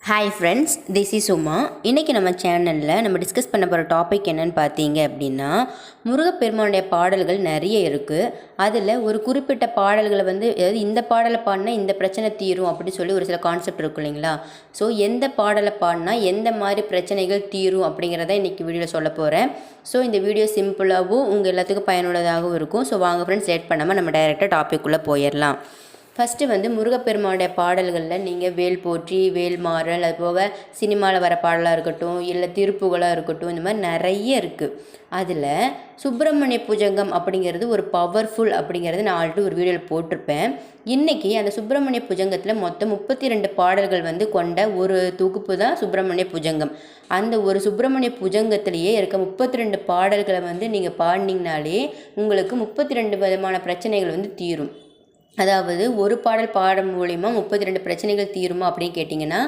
Hi friends, this is Uma. இன்றைக்கி நம்ம சேனலில் நம்ம டிஸ்கஸ் பண்ண போகிற டாபிக் என்னென்னு பார்த்தீங்க அப்படின்னா, முருகப்பெருமானுடைய பாடல்கள் நிறைய இருக்குது. அதில் ஒரு குறிப்பிட்ட பாடல்களை அதாவது இந்த பாடலை பாடினா இந்த பிரச்சனை தீரும் அப்படின்னு சொல்லி ஒரு சில கான்செப்ட் இருக்கும் இல்லைங்களா? ஸோ எந்த பாடலை பாடினா எந்த மாதிரி பிரச்சனைகள் தீரும் அப்படிங்கிறத இன்றைக்கி வீடியோவில் சொல்ல போகிறேன். ஸோ இந்த வீடியோ சிம்பிளாகவும் உங்கள் எல்லாத்துக்கும் பயனுள்ளதாகவும் இருக்கும். ஸோ வாங்க ஃப்ரெண்ட்ஸ், லேட் பண்ணாமல் நம்ம டைரெக்டாக டாபிக்குள்ளே போயிடலாம். ஃபஸ்ட்டு முருகப்பெருமானுடைய பாடல்களில் நீங்கள் வேல் போற்றி, வேல் மாறல், அது போக சினிமாவில் வர பாடலாக இருக்கட்டும், இல்லை திருப்புகளாக இருக்கட்டும், இந்த மாதிரி நிறைய இருக்குது. அதில் சுப்பிரமணிய புஜங்கம் அப்படிங்கிறது ஒரு பவர்ஃபுல் அப்படிங்கிறது நான் ஆல்ரெடி ஒரு வீடியோவில் போட்டிருப்பேன். இன்றைக்கி அந்த சுப்பிரமணிய புஜங்கத்தில் மொத்தம் 32 பாடல்கள் கொண்ட ஒரு தொகுப்பு தான் சுப்பிரமணிய புஜங்கம். அந்த ஒரு சுப்பிரமணிய புஜங்கத்திலேயே இருக்க 32 பாடல்களை நீங்கள் பாடினீங்கனாலே உங்களுக்கு 32 விதமான பிரச்சனைகள் தீரும். அதாவது ஒரு பாடல் பாடம் மூலிமா 32 பிரச்சனைகள் தீருமா அப்படின்னு கேட்டிங்கன்னா,